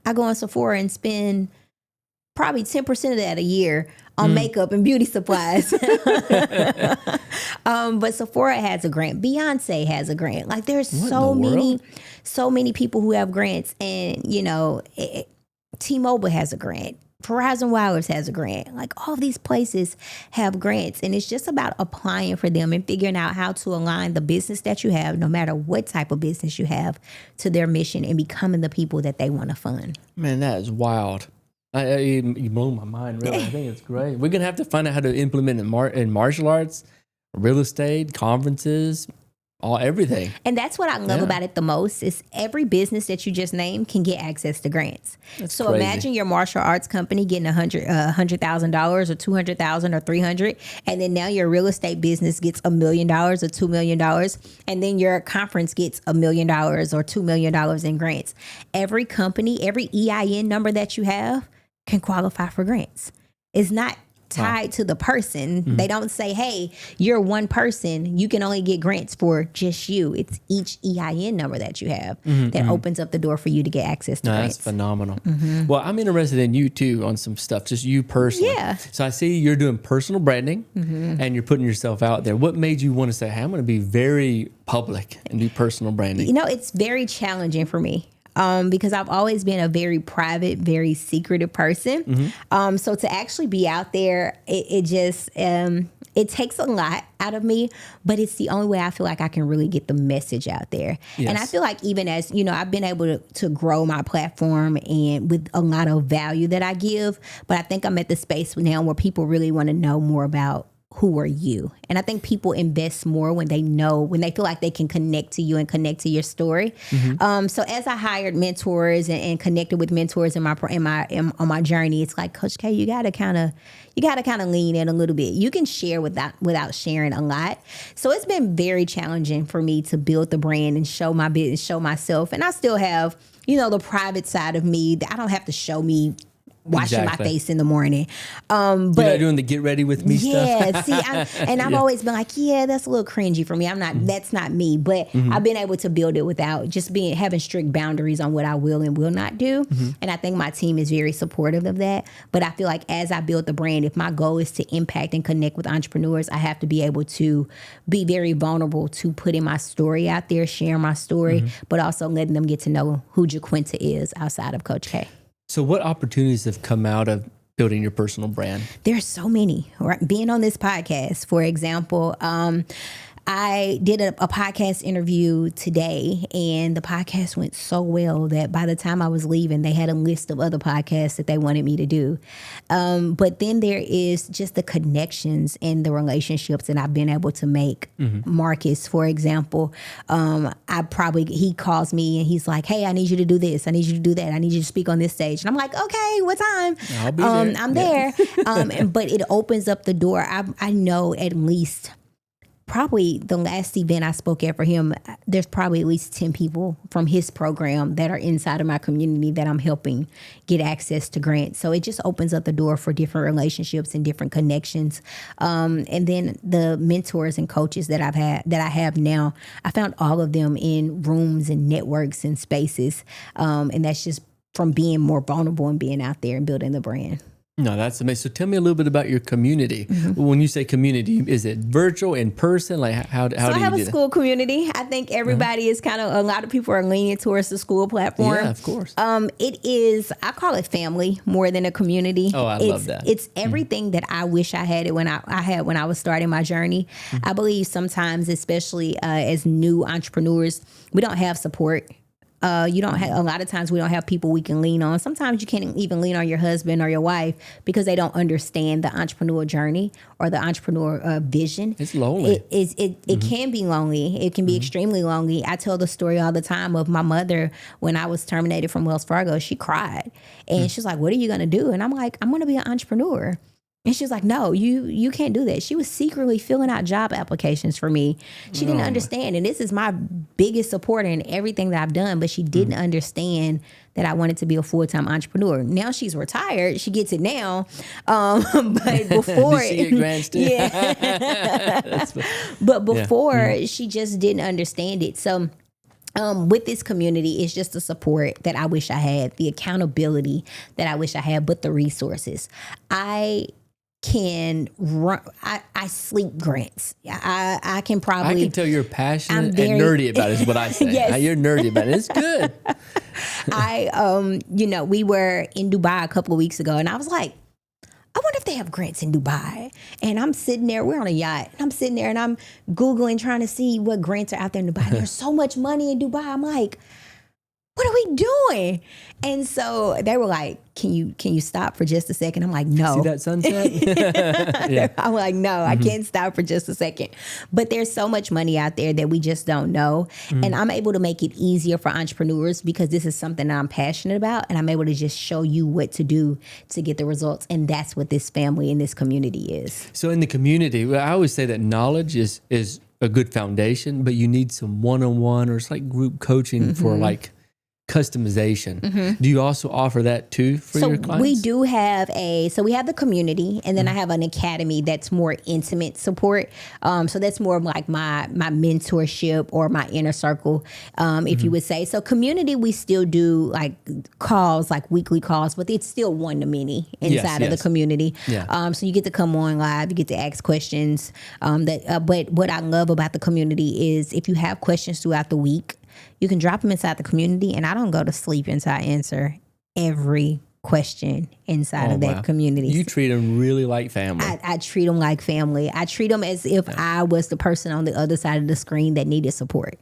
S1: I go on Sephora and spend probably 10% of that a year on makeup and beauty supplies. But Sephora has a grant. Beyonce has a grant. Like, there's so many people who have grants, and T-Mobile has a grant. Verizon Wireless has a grant. Like, all these places have grants, and it's just about applying for them and figuring out how to align the business that you have, no matter what type of business you have, to their mission and becoming the people that they want to fund.
S2: Man, that is wild. You blow my mind, really. I think it's great. We're going to have to find out how to implement in martial arts, real estate, conferences, everything. And
S1: that's what I love about it the most, is every business that you just named can get access to grants. That's so crazy. Imagine your martial arts company getting $100,000 or $200,000 or $300,000, and then now your real estate business gets $1 million or $2 million, and then your conference gets $1 million or $2 million in grants. Every company, every EIN number that you have can qualify for grants. It's not tied to the person. They don't say, hey, you're one person, you can only get grants for just you. It's each EIN number that you have that opens up the door for you to get access to grants.
S2: That's phenomenal. Well, I'm interested in you too on some stuff, just you personally.
S1: Yeah.
S2: So I see you're doing personal branding and you're putting yourself out there. What made you want to say, hey, I'm going to be very public and do personal branding?
S1: It's very challenging for me. Because I've always been a very private, very secretive person. So to actually be out there, it just, it takes a lot out of me, but it's the only way I feel like I can really get the message out there. Yes. And I feel like even as, I've been able to grow my platform and with a lot of value that I give, but I think I'm at the space now where people really want to know more about who are you? And I think people invest more when they feel like they can connect to you and connect to your story. So as I hired mentors and connected with mentors on my journey, it's like, Coach K, you gotta kind of lean in a little bit. You can share without sharing a lot. So it's been very challenging for me to build the brand and show my business, show myself. And I still have, the private side of me. I don't have to show me washing my face in the morning.
S2: But you're not doing the get ready with me stuff.
S1: Yeah, see, I've always been like, yeah, that's a little cringy for me. I'm not, that's not me. But I've been able to build it without just having strict boundaries on what I will and will not do. And I think my team is very supportive of that. But I feel like as I build the brand, if my goal is to impact and connect with entrepreneurs, I have to be able to be very vulnerable to putting my story out there, sharing my story, but also letting them get to know who Jaquenta is outside of Coach K.
S2: So what opportunities have come out of building your personal brand?
S1: There's so many, right? Being on this podcast, for example, I did a podcast interview today, and the podcast went so well that by the time I was leaving, they had a list of other podcasts that they wanted me to do. But then there is just the connections and the relationships that I've been able to make. Marcus, for example, he calls me and he's like, hey, I need you to do this. I need you to do that. I need you to speak on this stage. And I'm like, okay, what time?
S2: I'll be there.
S1: I'm there. But it opens up the door. I know at least probably the last event I spoke at for him, there's probably at least 10 people from his program that are inside of my community that I'm helping get access to grants. So it just opens up the door for different relationships and different connections. And then the mentors and coaches that I have now, I found all of them in rooms and networks and spaces. And that's just from being more vulnerable and being out there and building the brand.
S2: No, that's amazing. So tell me a little bit about your community. When you say community, is it virtual, in person? Like how do you do that?
S1: So I have a school community. I think everybody is a lot of people are leaning towards the school platform.
S2: Yeah, of course.
S1: It is, I call it family more than a community.
S2: Oh, I love that.
S1: It's everything that I wish I had it when I was starting my journey. I believe sometimes, especially as new entrepreneurs, we don't have support. You don't have, a lot of times we don't have people we can lean on. Sometimes you can't even lean on your husband or your wife because they don't understand the entrepreneur journey or the entrepreneur vision.
S2: It's lonely.
S1: It can be lonely. It can be extremely lonely. I tell the story all the time of my mother when I was terminated from Wells Fargo. She cried and she's like, what are you going to do? And I'm like, I'm going to be an entrepreneur. And she was like, no, you can't do that. She was secretly filling out job applications for me. She didn't understand. And this is my biggest supporter in everything that I've done. But she didn't understand that I wanted to be a full-time entrepreneur. Now she's retired. She gets it now. But before.
S2: Did she get grants too?
S1: Yeah. But before, she just didn't understand it. So with this community, it's just the support that I wish I had, the accountability that I wish I had, but the resources. I can run. I sleep grants. I can probably.
S2: I can tell you're passionate and nerdy about it. Is what I say.
S1: Yes.
S2: You're nerdy about it. It's good.
S1: We were in Dubai a couple of weeks ago, and I was like, I wonder if they have grants in Dubai. And I'm sitting there, we're on a yacht, and I'm sitting there and I'm Googling, trying to see what grants are out there in Dubai. There's so much money in Dubai. I'm like, what are we doing? And so they were like, can you stop for just a second? I'm like, no.
S2: See that sunset?
S1: Yeah. I'm like, no, I can't stop for just a second. But there's so much money out there that we just don't know. And I'm able to make it easier for entrepreneurs because this is something that I'm passionate about. And I'm able to just show you what to do to get the results. And that's what this family and this community is.
S2: So in the community, I always say that knowledge is a good foundation, but you need some one-on-one or it's like group coaching for like customization. Do you also offer that too for your clients?
S1: We do have we have the community, and then I have an academy that's more intimate support. So that's more of like my mentorship or my inner circle, if you would say. So community, we still do like calls, like weekly calls, but it's still one-to-many inside of the community. Yeah. So you get to come on live, you get to ask questions. But what I love about the community is if you have questions throughout the week, you can drop them inside the community, and I don't go to sleep until I answer every question inside of that community.
S2: You treat them really like family.
S1: I treat them like family. I treat them as if I was the person on the other side of the screen that needed support.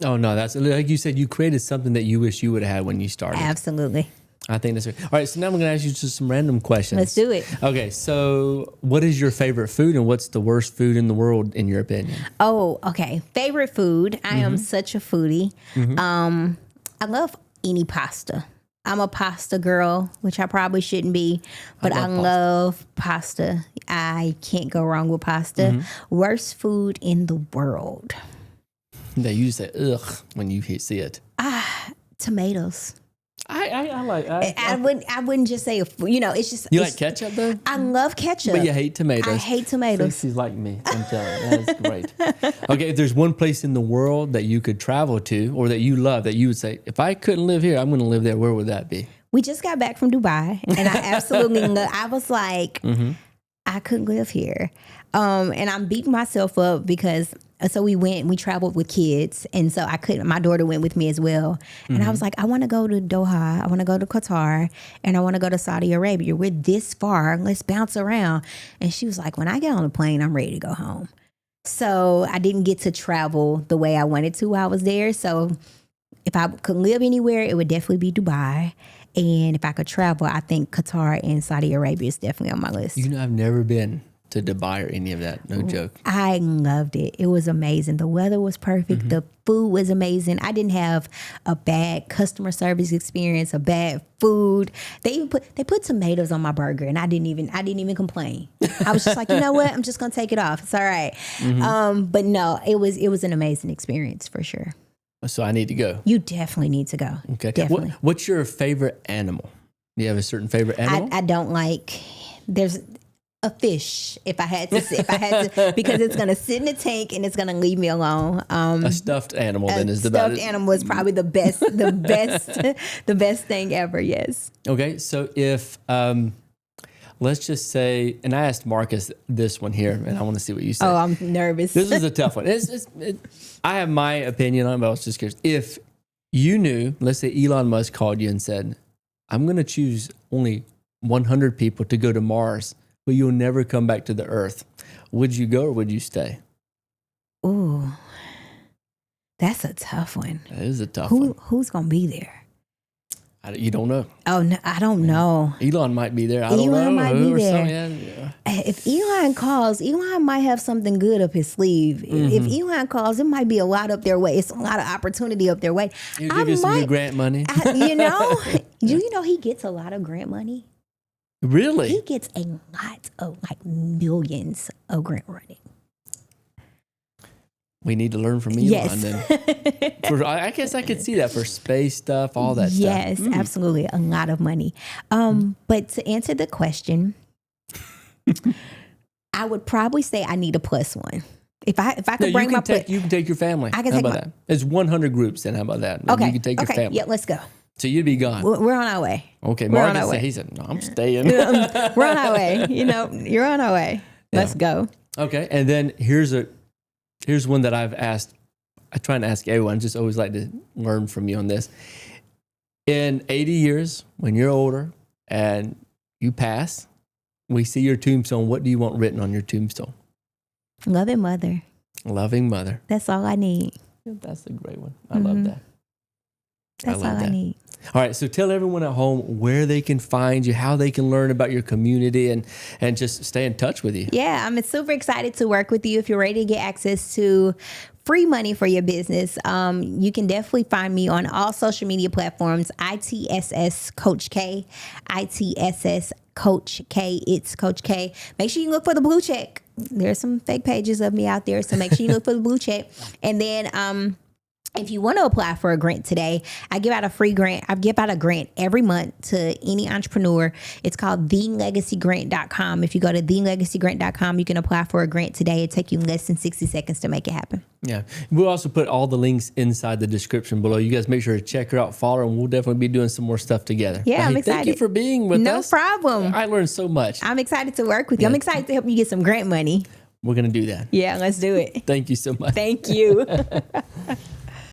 S2: Oh, no, that's like you said, you created something that you wish you would have had when you started.
S1: Absolutely.
S2: I think that's right. All right, so now I'm going to ask you just some random questions.
S1: Let's do it.
S2: Okay, so what is your favorite food and what's the worst food in the world in your opinion?
S1: Oh, okay. Favorite food. I am such a foodie. I love any pasta. I'm a pasta girl, which I probably shouldn't be, but I love pasta. I can't go wrong with pasta. Worst food in the world.
S2: That you say ugh when you see it.
S1: Tomatoes. I wouldn't just say it's just
S2: You like ketchup though?
S1: I love ketchup.
S2: But you hate tomatoes.
S1: I hate tomatoes.
S2: She's like me. I'm telling you. That's great. Okay, if there's one place in the world that you could travel to or that you love that you would say, if I couldn't live here, I'm going to live there, where would that be?
S1: We just got back from Dubai, and I absolutely I was like, I couldn't live here. And I'm beating myself up because so we traveled with kids, and so I couldn't. My daughter went with me as well, and I was like, I want to go to Doha, I want to go to Qatar, and I want to go to Saudi Arabia. We're this far, let's bounce around. And she was like, when I get on the plane, I'm ready to go home. So I didn't get to travel the way I wanted to while I was there. So if I could live anywhere, it would definitely be Dubai. And if I could travel, I think Qatar and Saudi Arabia is definitely on my list.
S2: I've never been to Dubai or any of that. No joke.
S1: I loved it. It was amazing. The weather was perfect. The food was amazing. I didn't have a bad customer service experience, a bad food. They even put tomatoes on my burger, and I didn't even complain. I was just like, you know what? I'm just gonna take it off. It's all right. But no, it was an amazing experience for sure.
S2: So I need to go.
S1: You definitely need to go.
S2: Okay.
S1: Definitely.
S2: What's your favorite animal? Do you have a certain favorite animal?
S1: I don't like. There's a fish. If I had to, because it's gonna sit in the tank and it's gonna leave me alone.
S2: A stuffed animal then is the
S1: best. Stuffed animal is probably the best, the best thing ever. Yes.
S2: Okay, so if let's just say, and I asked Marcus this one here, and I want to see what you say.
S1: Oh, I'm nervous.
S2: This is a tough one. I have my opinion on it, but I was just curious. If you knew, let's say Elon Musk called you and said, I'm going to choose only 100 people to go to Mars, but you'll never come back to the Earth. Would you go or would you stay?
S1: Ooh, that's a tough one.
S2: That is a tough one.
S1: Who's going to be there?
S2: You don't know.
S1: Oh, no, I don't know.
S2: Elon might be there. I don't know.
S1: Elon might be there.
S2: Yeah.
S1: If Elon calls, Elon might have something good up his sleeve. If Elon calls, it might be a lot up their way. It's a lot of opportunity up their way.
S2: He'll give you some good grant money.
S1: Do you know he gets a lot of grant money?
S2: Really?
S1: He gets a lot of millions of grant money.
S2: We need to learn from Elon.
S1: Yes.
S2: Then. I guess I could see that for space stuff, all that stuff.
S1: Yes, absolutely. A lot of money. But to answer the question, I would probably say I need a plus one. If I could bring my
S2: you can take your family.
S1: I can
S2: how
S1: take
S2: about that? It's 100 groups then. How about that?
S1: Okay.
S2: You can take your family.
S1: Yeah, let's go.
S2: So you'd be gone.
S1: We're on our way.
S2: Okay. Marcus said, he said, no, I'm staying.
S1: We're on our way. You're on our way. Let's go.
S2: Okay. And then here's one that I've asked. I try and ask everyone. I just always like to learn from you on this. In 80 years, when you're older and you pass, we see your tombstone. What do you want written on your tombstone?
S1: Loving mother.
S2: Loving mother.
S1: That's all I need.
S2: That's a great one. I love that.
S1: That's all I need.
S2: All right. So tell everyone at home where they can find you, how they can learn about your community and just stay in touch with you.
S1: Yeah, I'm super excited to work with you. If you're ready to get access to free money for your business, you can definitely find me on all social media platforms, ITSS Coach K, ITSS Coach K. It's Coach K. Make sure you look for the blue check. There's some fake pages of me out there, so make sure you look for the blue check. And then if you want to apply for a grant today, I give out a free grant. I give out a grant every month to any entrepreneur. It's called thelegacygrant.com. If you go to thelegacygrant.com, you can apply for a grant today. It'll take you less than 60 seconds to make it happen.
S2: Yeah. We'll also put all the links inside the description below. You guys make sure to check her out, follow her, and we'll definitely be doing some more stuff together.
S1: Yeah, I'm excited.
S2: Thank you for being with us.
S1: No problem.
S2: I learned so much.
S1: I'm excited to work with you. I'm excited to help you get some grant money.
S2: We're going to do that.
S1: Yeah, let's do it.
S2: Thank you so much.
S1: Thank you.